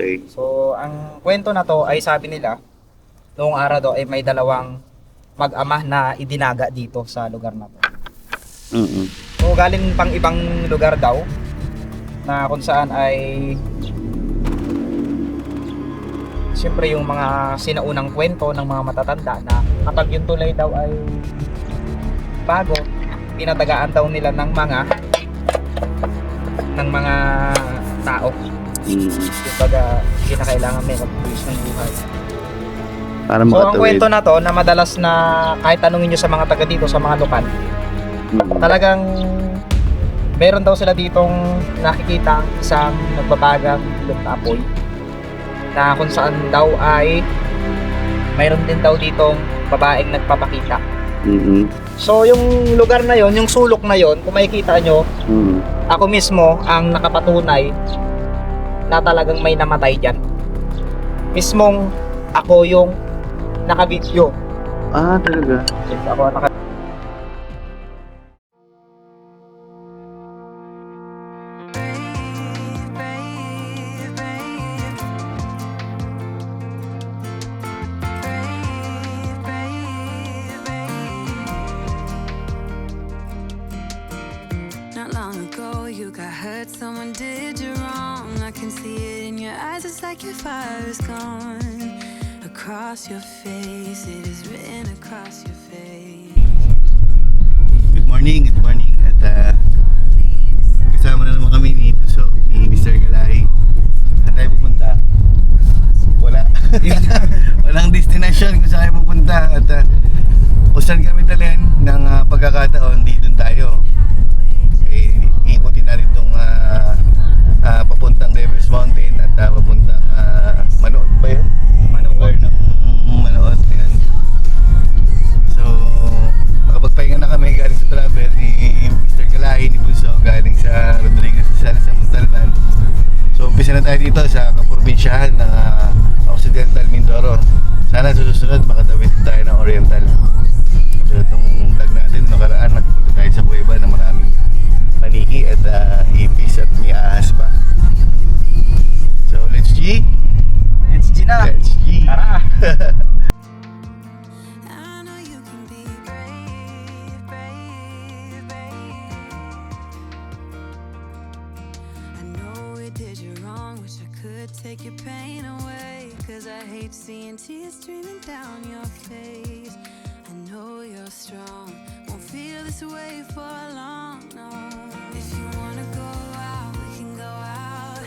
Okay. So, ang kwento na to ay sabi nila, noong araw daw ay may dalawang mag-ama na idinaga dito sa lugar na to. Mm-mm. So, galing pang ibang lugar daw na kung saan ay siyempre yung mga sinaunang kwento ng mga matatanda na kapag yung tulay daw ay bago, pinatagaan daw nila ng mga tao. Yung baga, hindi na kailangan may mag-pulis ng buhay. Para So, ang makatawid. kwento na to, na madalas na kahit tanungin nyo sa mga taga dito, sa mga lokal, talagang meron daw sila ditong nakikita isang nagbabagang ilog na apoy na kung saan daw ay mayroon din daw ditong babaeng nagpapakita. Mm-mm. So, yung lugar na yon, yung sulok na yon, kung makikita nyo, Mm. ako mismo ang nakapatunay na talagang may namatay dyan. Mismong ako yung nakabidyo. Ah, talaga? Yes, ako ang Not long ago, you got hurt, someone did you wrong. I can see it in your eyes, it's like your fire is gone. Across your face, it is written across your face. Good morning, good morning. At kasama na naman kami ni Puso, ni Mr. Galay. Saan tayo pupunta? Wala. Walang destination kung saan tayo pupunta. At kung saan kami dalhin ng pagkakataon, di dun tayo. Ikutin na rin itong papuntang Devil's Mountain at papuntang Manood ba yun? Lugar ng Manood. Yan. So, makapagpahinga na kami galing sa travel ni Mr. Kalahi, ni Bunso, galing sa Rodriguez Rizal sa Montalban. So, umpisa na tayo dito sa kaprobinsyahan ng Occidental Mindoro. Sana susunod makatawid tayo ng Oriental. So, itong vlog natin, nakaraan, nagpunta tayo sa Bueba na maraming paniki at ipis at may ahas pa. So, let's G! Let's G na! Let's G! Tara! I know you can be brave, brave, brave. I know we did you wrong, wish I could take your pain away. Cause I hate seeing tears streaming down your face. I know you're strong, won't feel this way for long, no. If you wanna go out, we can go out. We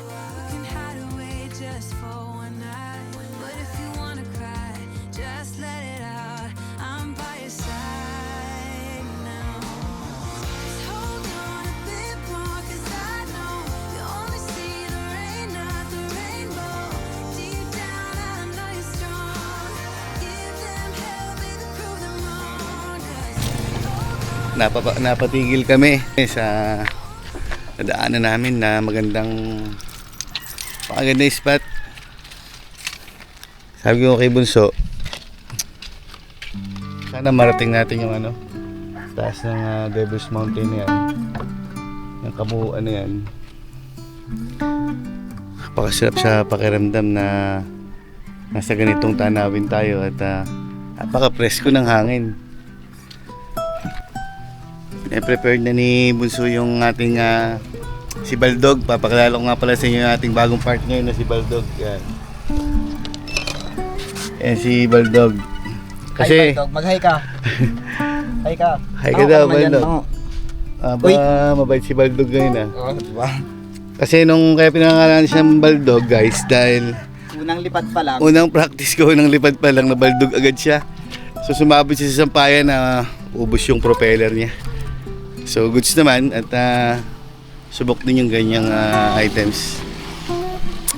can hide away just for one night. But if you wanna cry, just let it out. I'm by your side now. Just hold on a bit more, cause I know you only see the rain, not the rainbow. Deep down I know you're strong. Give them hell, baby, prove them wrong. Napatigil kami sa daanan namin na magandang spot. Sabi ko kay Bunso, sana marating natin yung taas ng Devil's Mountain na yan, yung kabuuan na yan. Napakasarap sa pakiramdam na nasa ganitong tanawin tayo at napaka-presko ng hangin. Prepared na ni Bunso yung ating si Baldog. Papakilala ko nga pala sa inyo yung ating bagong partner na si Baldog. Yan. Yan si Baldog. Kasi Hi, Baldog. Mag-hi ka. Hi ka. Hi ka daw, Baldog. Uy. Mabait si Baldog ngayon Oh, diba? Kasi nung kaya pinangalan siyang Baldog, guys, dahil Unang lipad pa lang. unang practice ko, unang lipad pa lang na Baldog agad siya. So sumabot siya sa sampayan na ubos yung propeller niya. So goods naman at subok din yung ganyang items.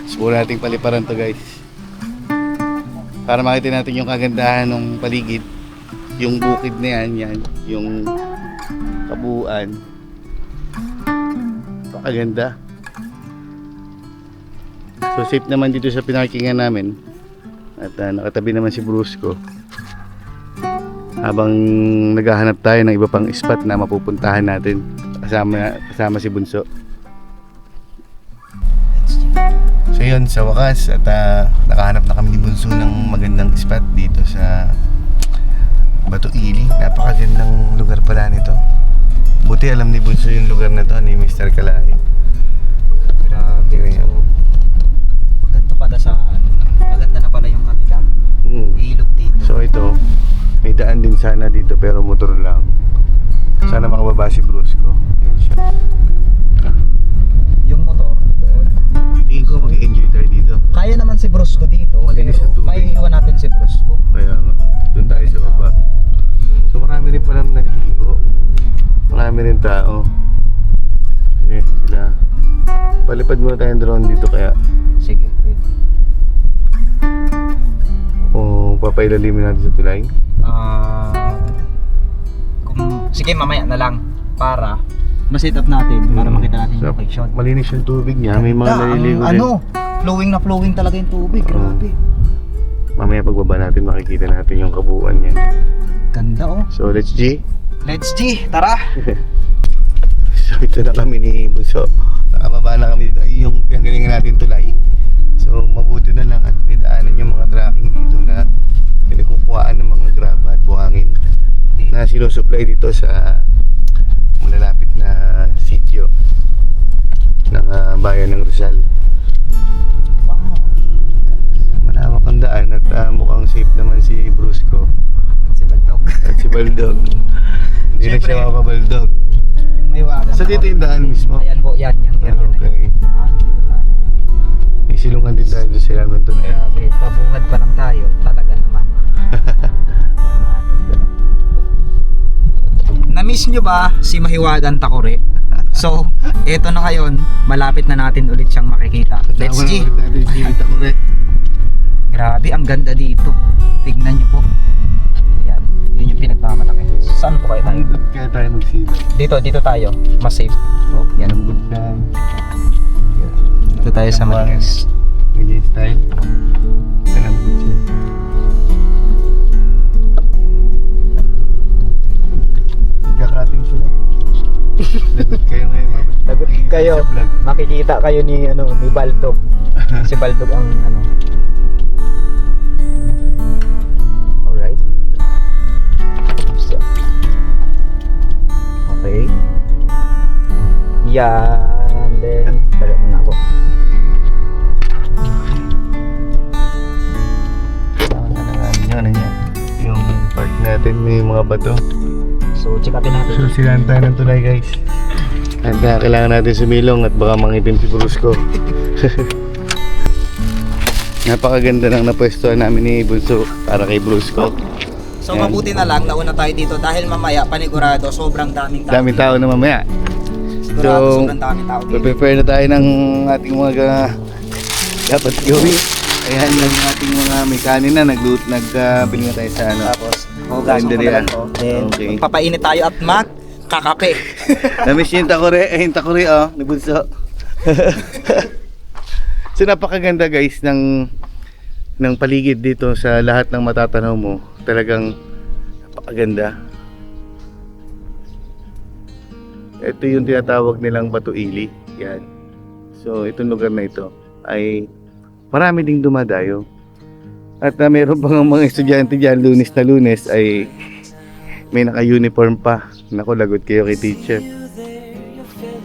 Subukan nating paliparan to, guys, para makita natin yung kagandahan ng paligid, yung bukid na yan, yung kabuuan. Pakaganda. So safe naman dito sa pinarkingan namin at nakatabi naman si Brusco habang naghahanap tayo ng iba pang spot na mapupuntahan natin kasama si Bunso. So yun, sa wakas at nakahanap na kami ni Bunso ng magandang spot dito sa Bato Ili. Napakagandang lugar pala nito. Buti alam ni Bunso yung lugar na to, ni Mr. Kalahi. Grabe. Tingnan nyo. Maganda pala sa ano. Maganda na pala yung kanila. Ilog dito. So ito, may daan din sana dito pero motor lang. Sana makababa si Brusco. Yan siya. Yung motor doon. Tingin ko mag-enjoy tayo dito. Kaya naman si Brusco dito. Malinis pero ang tubig. may iwan natin si Brusco. Kaya nga, doon tayo sa baba. So marami rin palang naligo. Marami rin tao. Sige, sila. Palipad muna tayong drone dito kaya. Sige, pwede. O papailalimin natin sa tulay. Sige, mamaya na lang para ma-set up natin para makita natin yung location. Malinis yung tubig niya, may mga naliligo din. Ano, flowing na flowing talaga yung tubig, grabe. Mamaya pagbaba natin makikita natin yung kabuuan niya. Ganda oh. So let's G. Let's G, tara. So ito na kami ni Bunso. Nakababa na kami dito. Ay, yung pinagalingan natin tulay. So mabuti na lang at may daanan yung mga tracking dito na pinagkukuhaan ng mga graba at buhangin na sinusupply dito sa malalapit na sitio ng bayan ng Rizal. Wow. Malawak ang daan at mukhang safe naman si Brusco Si Baldog. at si Baldog. Hindi na siya mapabaldog. Yung may wagan. Sa dito yung daan mismo. Ayan po, yan, yung area na Okay. yan. Dito tayo. May silungan din tayo doon sa Yaman Tunay. Grabe, pabungad pa lang tayo. Talaga naman. Na-miss nyo ba si Mahiwagan Takore? So, eto na ngayon, malapit na natin ulit siyang makikita. Let's G! Grabe, ang ganda dito. Tignan nyo po. Ayan, yun yung pinagmamalaki. Saan po kayo tayo? Ang good kaya tayo magsilap. Dito tayo. Mas safe. Oh, yan. Ang good ka. Dito tayo sa Malinis. Ganyan style. Ang good siya. Kakating sila. Lagot kayo ngayon. Lagot kayo. Sa vlog. Makikita kayo ni Baldog. Si Baldog ang Alright. So. Okay. Yan. Then, balik muna ako. Ano niya? Yung park natin may mga bato. So, check upin natin. So silaan tayo ng tulay guys. At kailangan natin sumilong at baka mangitim si Brusco. Napakaganda ng napwestuhan namin ni Bunso para kay Brusco. So, Yan. mabuti na lang nauna tayo dito dahil mamaya panigurado sobrang daming tao. Daming tao na mamaya. Sigurado So, sobrang daming tao dito. prepare na tayo ng ating mga dapat gawin. Ayan, ng ating mga may kanin na nagbili na tayo sa ano. Tapos, hugasan ko Ganda na lang yan. to. Then, Okay. papainit tayo at kakape. Namiss niyo yung takore, yung takore ni Bunso. So napakaganda guys ng paligid dito sa lahat ng matatanaw mo. Talagang napakaganda. Ito yung tinatawag nilang Bato Ili. Yan. So itong lugar na ito ay marami ding dumadayo. At mayroon pang mga estudyante dyan, Lunes na Lunes ay may naka-uniform pa. Naku, lagot kayo kay teacher.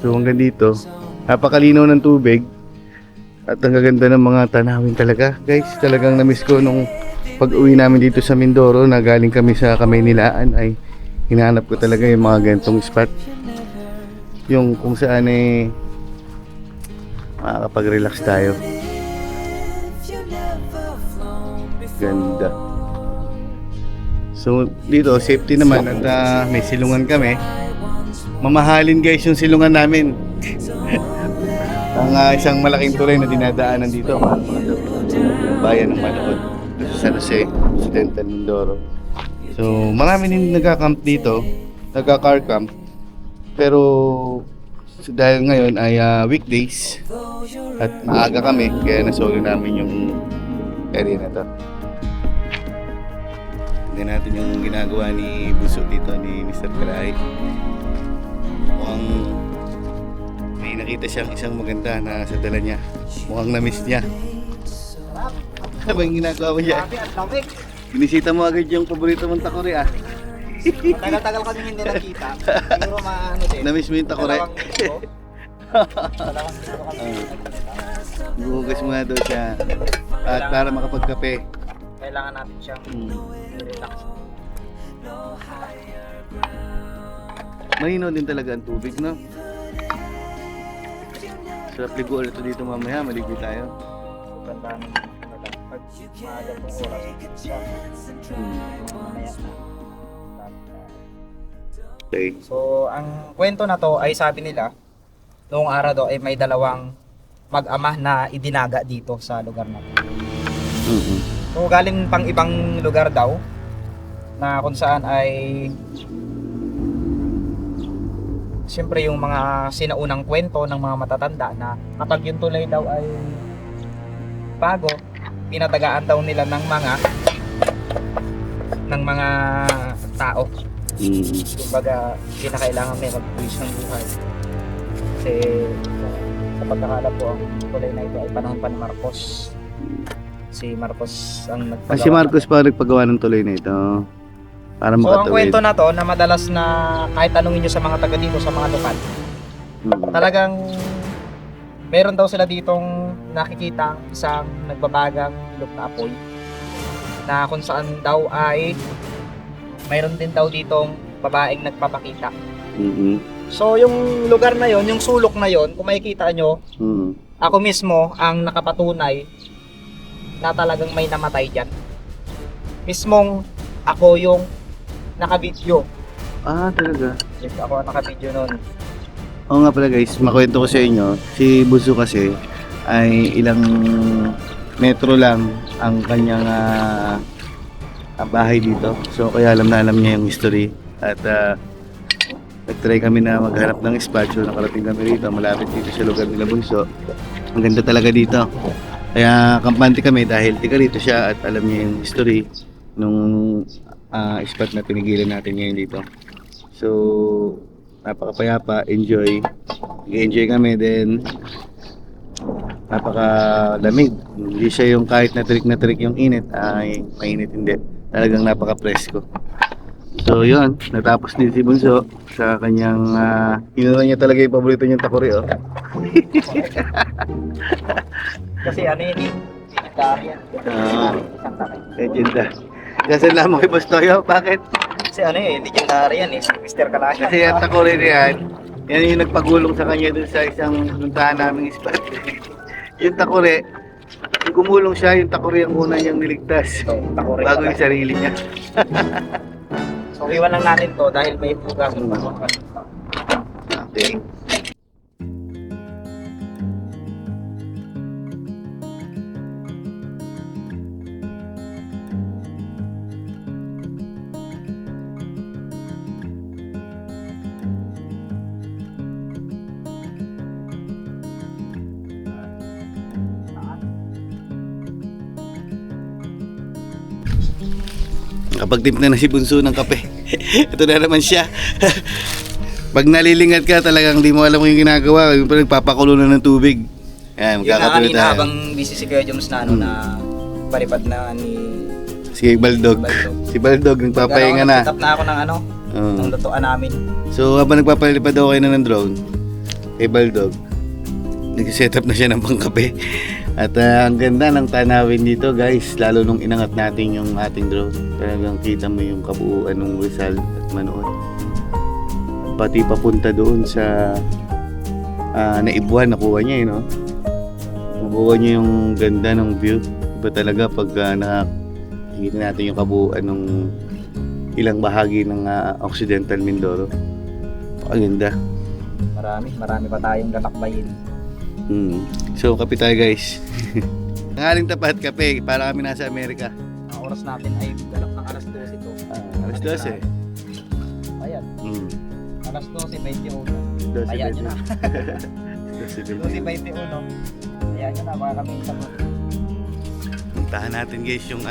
So hanggang dito, napakalinaw ng tubig at ang gaganda ng mga tanawin talaga. Guys, talagang na-miss ko nung pag-uwi namin dito sa Mindoro na galing kami sa Kamaynilaan ay hinahanap ko talaga yung mga ganitong spot. Yung kung saan makakapag-relax tayo. Ganda. So dito safety naman at may silungan kami. Mamahalin guys yung silungan namin. Ang isang malaking tulay na dinadaanan dito, yung bayan ng Manood, sa San Jose, Occidental Mindoro. So marami din nagka-camp dito, nagka-car camp. Pero dahil ngayon ay weekdays at maaga kami, kaya nasolo namin yung area na to. Tignan natin yung ginagawa ni Bunso dito, ni Mr. Kalay. Mukhang may nakita siyang isang maganda na sa dala niya. Mukhang na-miss niya. Ano ba yung ginagawa mo siya? Grabe, ang lamig. Binisita mo agad yung paborito mong takore ah. Matagal-tagal kami hindi nakita. Siguro maano din. Na-miss mo yung takore? Dalawang linggo. Dalawang linggo kami hindi nakita. Buhugas mo nga daw siya. At para makapagkape. Kailangan natin siyang relax. Mahino din talaga ang tubig, no? Sarap ligo ulit dito mamaya, maligo tayo. Ganda ng pag maaga pong oras. Mamaya na. Okay. So, ang kwento na to ay sabi nila, noong araw daw ay may dalawang mag-ama na idinaga dito sa lugar na to. So, galing pang ibang lugar daw na kung saan ay siyempre yung mga sinaunang kwento ng mga matatanda na kapag yung tulay daw ay bago, pinatagaan daw nila ng mga tao. Kumbaga, kinakailangan may mag-push ng buhay. Kasi sa pagkakala po, ang tulay na ito ay panahon pa ni Marcos. Si Marcos ang nagpagawa. Si Marcos pa nagpagawa ng tuloy na ito. Para So, ang makatawid. kwento na to, na madalas na kahit tanungin nyo sa mga taga dito, sa mga lokal, talagang meron daw sila ditong nakikita isang nagbabagang ilog na apoy na kung saan daw ay mayroon din daw ditong babaeng nagpapakita. So yung lugar na yon, yung sulok na yon, kung makikita nyo, ako mismo ang nakapatunay na talagang may namatay dyan. Mismong ako yung nakabidyo. Ah, talaga? Yes, ako ang nakabidyo nun. Oo nga pala guys, makwento ko sa inyo, si Bunso kasi ay ilang metro lang ang kanyang bahay dito. So kaya alam niya yung history. At nag-try kami na maghanap ng spot. So nakarating kami rito, malapit dito sa lugar nila Bunso. Ang ganda talaga dito. Kaya kampante kami dahil tiga rito siya at alam niya yung history nung spot na pinigilan natin ngayon dito. So napakapayapa, enjoy. Nag-enjoy kami din. Napakalamig. Hindi siya yung kahit na trick yung init ay mainit, hindi. Talagang napaka-presko. So yun, natapos din si Bunso sa kanyang inuna niya talaga yung paborito niyang takore, oh. Kasi ano yun eh, vegetarian. Isang takay. Legenda. Kasi lamang kay Bastoyo, bakit? Kasi ano eh, legendarian eh, si Mr. Kalasya. Kasi ang takore niyan, yan yung nagpagulong sa kanya dun sa isang puntahan naming spot. Yung takore, yung gumulong siya, yung takore ang una niyang niligtas. So, takore Bago pala. yung sarili niya. So, iwan lang natin to dahil may bugas. Okay. Kapag timpla na si Bunso ng kape, ito na naman siya. Pag nalilingat ka talagang di mo alam yung ginagawa, yung parang nagpapakulo na ng tubig. Ayan, Yung na magkakatuloy kanina tayo. habang busy si Kuya Jones na ano na palipad na ni Si Baldog. Baldog. Si Baldog, nagpapahinga na. Nag-set up na ako ng ano, Oo. ng lutuan namin. So habang nagpapalipad ako kayo na ng drone, kay Baldog, nag-set up na siya ng pangkape. At ang ganda ng tanawin dito guys, lalo nung inangat natin yung ating drone. Talagang kita mo yung kabuuan ng Rizal at Manood. Pati papunta doon sa Naibuan, nakuha niya no? Nakuha niya yung ganda ng view. Iba talaga pag nakikita natin yung kabuuan ng ilang bahagi ng Occidental Mindoro. Ang ganda. Marami pa tayong lalakbayin. So, kape tayo guys. Ang aling tapat kape, para kami nasa Amerika. Ang oras natin ay galap ng alas 12 ito. Alas 12. Ayan, Mm. alas 12:21. 12, Ayan nyo na. 12. 12:21. Ayan nyo na, baka kami sa Puntahan natin guys yung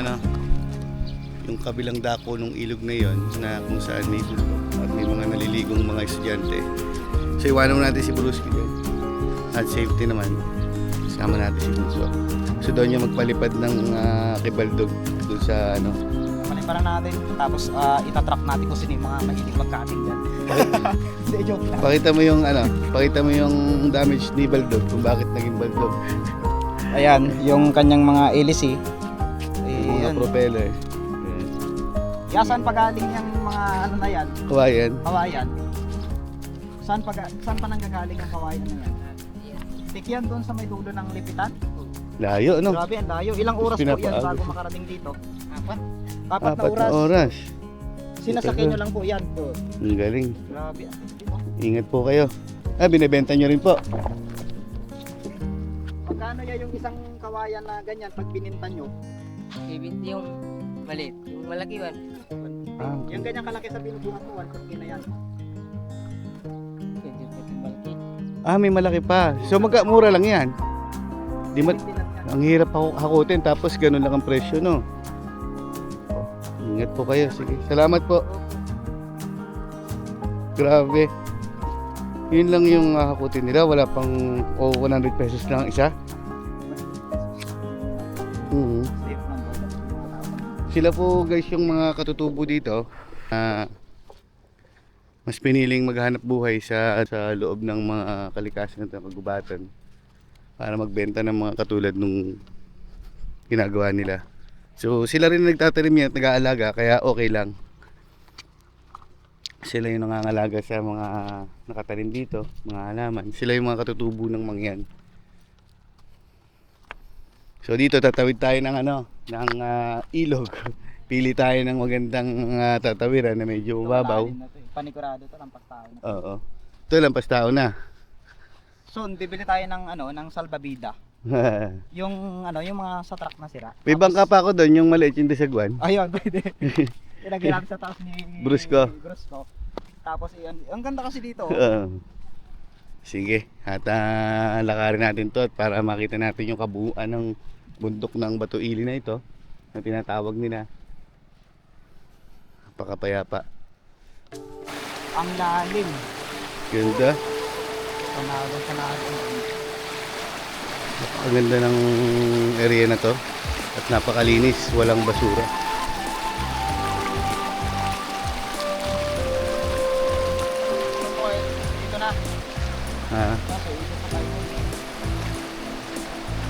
yung kabilang dako ng ilog na yon na kung saan may gusto at may mga naliligong mga estudyante. So iwanan mo natin si Brusky dyan. at safety naman, kasama natin si Bunso. So doon yung magpalipad ng kibaldog doon sa ano. Paliparan natin, tapos itatrack natin kung sino yung mga mahilig magkating dyan. Hindi, joke lang. Pakita mo yung damage ni Baldog kung bakit naging Baldog. Ayan, yung kanyang mga hélice. Mga propeller. Kaya saan pa galing yung mga ano na yan? Kawayan. Kawayan. Saan pa nanggagaling ang kawayan na yan? Tikyan doon sa may dulo ng lipitan. Layo, no? Grabe, ang layo. Ilang oras po yan Pinapaagos. bago makarating dito? Apat na oras. Sinasakyan nyo lang po yan. Po. Ang galing. Grabe. Ingat po kayo. Binibenta nyo rin po. Magkano ya yung isang kawayan na ganyan pag bininta nyo? 70 yung maliit. Yung malaki man. Yung ganyan kalaki sa binubuhat mo, 150 na yan. Pwede yung malaki. May malaki pa. So mura lang yan. Di ma 50 lang yan. ang hirap hakutin tapos ganun lang ang presyo, no? Ingat po kayo. Sige. Salamat po. Grabe. Yun lang yung hakutin nila. Wala pang 100 pesos lang isa. Safe lang po. Sila po guys yung mga katutubo dito. Mas piniling maghanap buhay sa loob ng mga kalikasan at kagubatan para magbenta ng mga katulad nung ginagawa nila. So sila rin nagtatanim yan at nag-aalaga, kaya okay lang. Sila yung nangangalaga sa mga nakatanim dito, mga halaman. Sila yung mga katutubo ng mangyan. So dito tatawid tayo ng ilog. Pili tayo ng magandang tatawiran na medyo mababaw. Panigurado to, lampas tao na. Oo. Ito lampas tao na. Soon, bibili tayo ng salbabida. Yung mga sa truck na sira. May bangka pa ako doon, yung maliit yung desagwan. Ayun, pwede. Ilagay natin sa taas ni Brusco. Brusco. Tapos yun, ang ganda kasi dito. Sige, at lakarin natin to at para makita natin yung kabuuan ng bundok ng Bato Ili na ito na tinatawag nila. Napakapayapa. Ang lalim. Ganda. Panalo. Ang ganda ng area na to at napakalinis, walang basura. Dito na. Kasi ito pa tayo.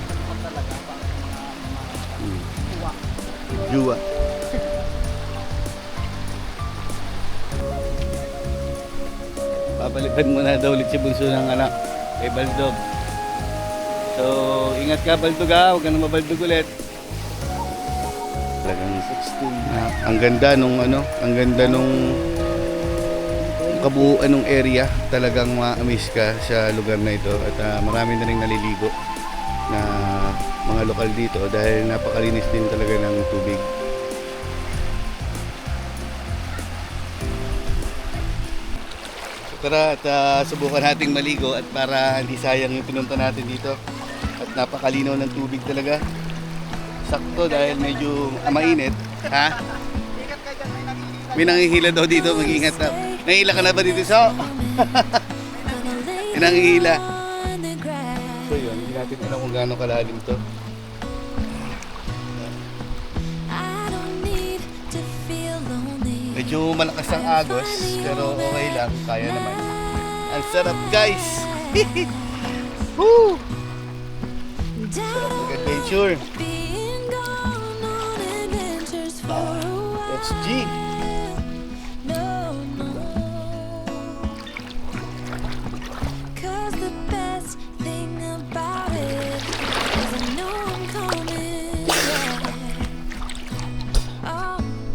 Ito talaga pa mga tuwa. Jua. Papalipad muna daw ulit si Bunso ng anak kay Baldog. So, ingat ka Baldog ha, huwag ka na mabaldog ulit. Talagang 16. Ang ganda nung kabuuan ng area. Talagang ma-amaze ka sa lugar na ito at marami na rin naliligo na mga lokal dito dahil napakalinis din talaga ng tubig. Tara at subukan nating maligo at para hindi sayang yung pinunta natin dito. At napakalinaw ng tubig talaga. Sakto dahil medyo mainit. Ha? May nangihila daw dito, mag-ingat na. Nangihila ka na ba dito, So? May nangihila. So yun, hindi natin alam kung gaano kalalim to. Medyo malakas ang agos, pero okay lang, kaya naman. Ang sarap guys! Woo! Sarap mag-adventure! That's G!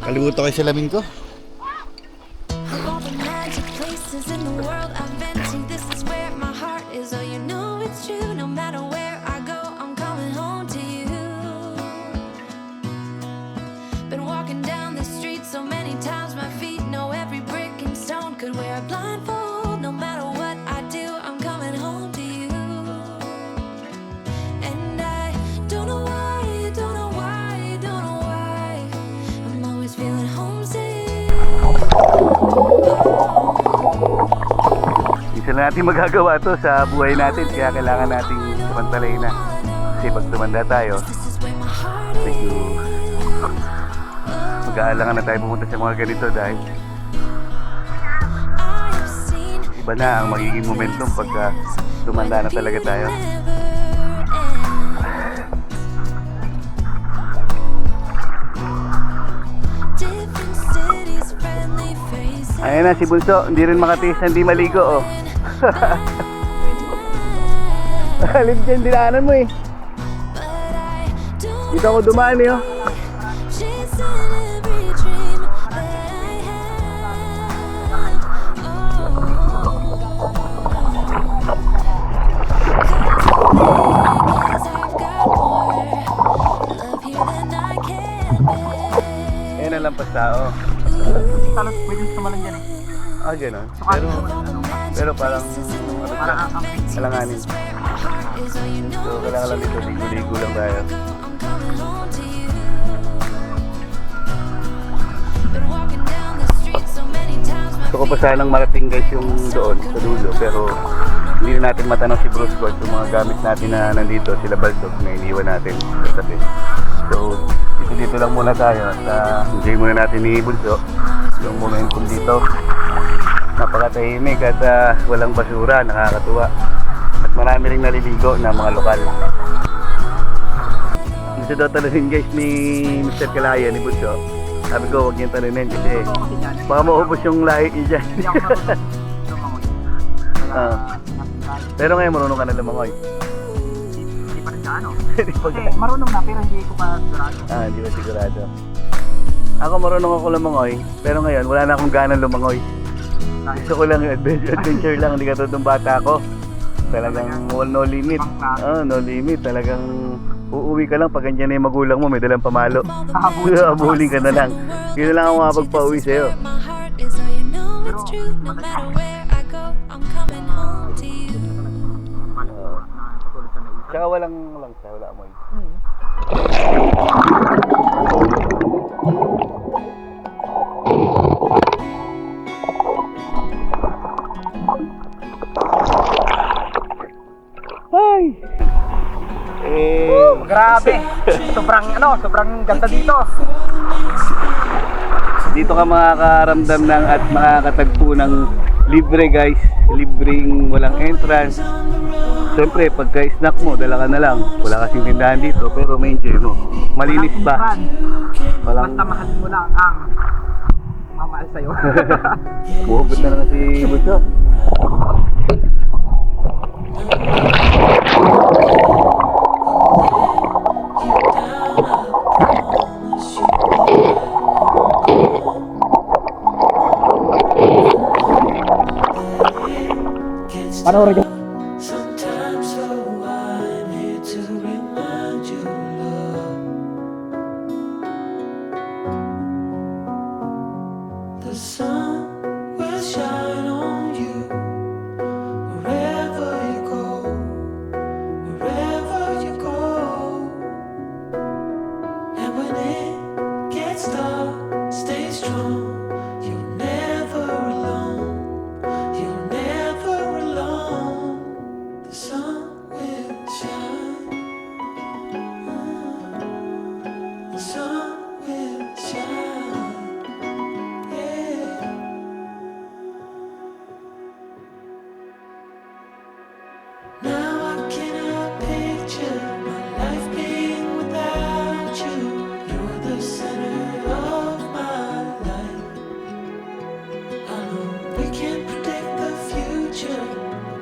Kalimutan ko yung salamin ko. In the world I've been to, this is where my heart is. Oh, you know it's true. No matter where I go, I'm coming home to you. Been walking down the street so many times, my feet know every brick and stone. Could wear a blindfold. No matter what I do, I'm coming home to you. And I don't know why, don't know why, don't know why. I'm always feeling homesick. Tagal na natin magagawa to sa buhay natin, kaya kailangan nating sumantalay na. Kasi pag tumanda tayo, medyo mag-aalangan na tayo pumunta sa mga ganito dahil iba na ang magiging momentum pagka tumanda na talaga tayo. Ayan na si Bunso, hindi rin makatiis na hindi maligo oh. Alim dyan, dinaanan mo eh. Dito ako dumaan eh oh. Ayan ang lampas tao. Talos pwedeng sumalan dyan eh. Ah, gano'n. Pero parang alanganin. So, kailangan lang dito, ligo-ligo lang tayo. Gusto ko pa sanang marating guys yung doon sa dulo, pero hindi na natin matanong si Bruce Gord yung mga gamit natin na nandito, sila Baldog na iniwan natin sa tabi. So, dito lang muna tayo at enjoy muna natin ni Bunso yung momentum dito. Napakatahimik at walang basura, nakakatuwa. At marami ring naliligo na mga lokal. Gusto daw talunin guys ni Mr. Kalaya ni Bunso. Sabi ko huwag niyang talunin kasi baka maubos yung lahi niya dyan. Pero ngayon marunong ka na lumangoy. Hindi pa rin sa ano. Kasi marunong na pero hindi ko pa sigurado. Hindi ba sigurado? Ako marunong ako lumangoy, pero ngayon wala na akong ganang lumangoy. Gusto ko lang adventure lang, hindi katulad ng bata ko. Talagang no limit. No limit. Talagang uuwi ka lang pag ganyan na yung magulang mo, may dalang pamalo. Habulin ka na lang. Yun na lang ako makapagpa-uwi sa'yo. Tsaka walang langsa, wala amoy. Ay! Grabe! sobrang ganda dito. Dito ka makakaramdam ng at makakatagpo ng libre guys. Libreng walang entrance. Siyempre, pagka-snack mo, dala ka na lang. Wala kasing tindahan dito, pero may enjoy mo. Malinis ba? Basta mahal mo lang ang mamahal sa'yo. Buhugot na naman si Bunso. Panoorin niyo. Sometimes so I'm here to remind you, love. The sun will shine on you wherever you go, wherever you go. And when it gets dark, stay strong. You're never alone. You're never alone. The sun will shine. The sun will shine. Yeah. Now I cannot picture my life being without you. You're the center of my life. I know we can't predict the future.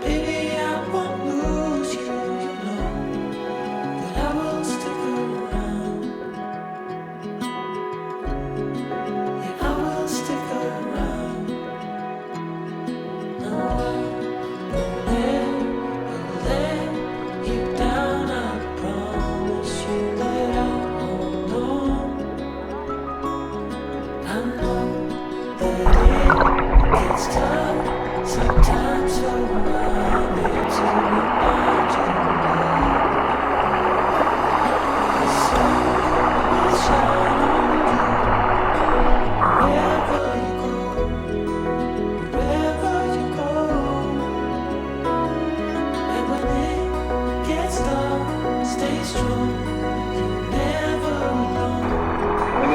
Baby, I won't lose you. You know that I will stick around.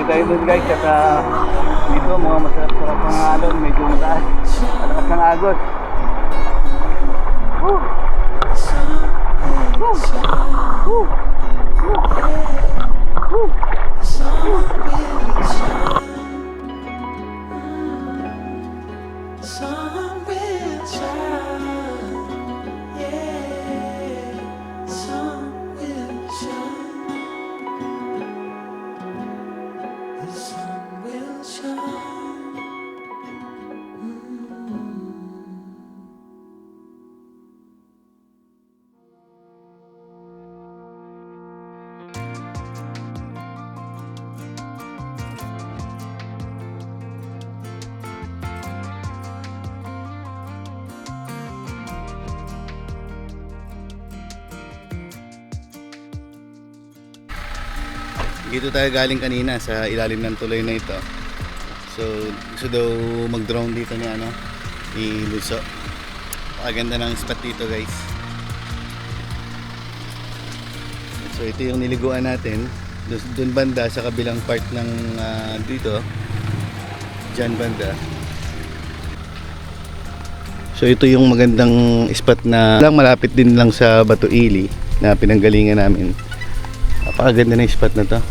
tayo doon guys at dito mga masarap-sarap ang alon, medyo mataas. Malakas ng agos. Woo! Woo! Woo! Woo! Sun will shine, yeah. Sun will shine. The sun will shine. Dito tayo galing kanina sa ilalim ng tuloy na ito. So gusto daw mag-drone dito ni ni Luso. Pakaganda ng spot dito guys. So ito yung niliguan natin. Doon banda sa kabilang part ng dito. Diyan banda. So ito yung magandang spot na lang malapit din lang sa Batuili na pinanggalingan namin. Napakaganda ng spot na to.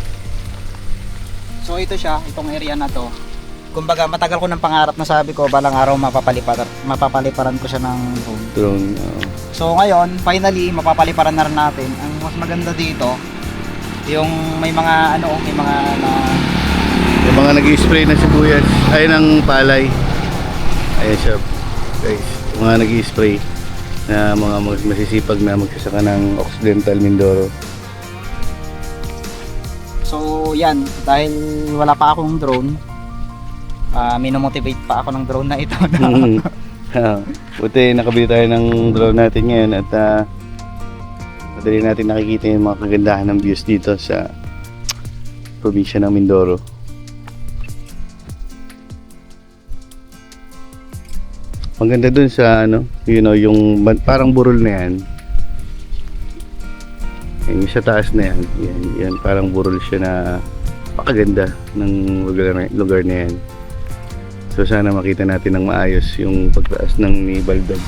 So ito siya, itong area na to. Kumbaga matagal ko ng pangarap na sabi ko balang araw mapapaliparan ko siya ng drone. Drone. So ngayon, finally mapapaliparan na rin natin. Ang mas maganda dito, yung may mga Yung mga nag-i-spray na sibuyas ay ng palay. Ayan siya guys, yung mga nag-i-spray na mga masisipag na magsasaka ng Occidental Mindoro. So yan, dahil wala pa akong drone, minomotivate pa ako ng drone na ito. Buti nakabili tayo ng drone natin ngayon at madali natin nakikita yung mga kagandahan ng views dito sa probinsya ng Mindoro. Maganda dun sa yung parang burol na yan. Yung sa taas na yan, yan parang burol siya na pakaganda ng lugar na yan. So sana makita natin ng maayos yung pagtaas ng ni Baldag.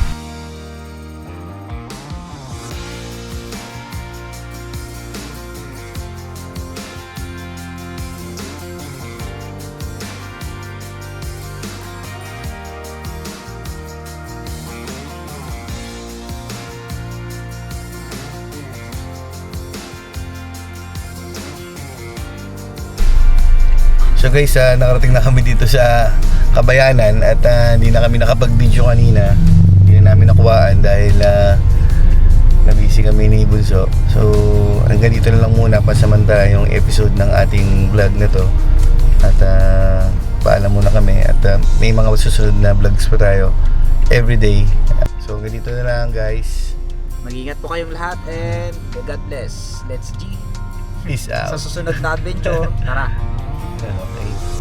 So guys, nakarating na kami dito sa Kabayanan at hindi na kami nakapag-video kanina. Hindi na namin nakuhaan dahil nabisi kami ni Bunso. So hanggang dito na lang muna pasamantala yung episode ng ating vlog na to. At paalam muna kami at may mga susunod na vlogs pa tayo everyday. So hanggang dito na lang guys. Mag-ingat po kayong lahat and God bless. Let's G. Peace out. Sa susunod na adventure, tara. Okay.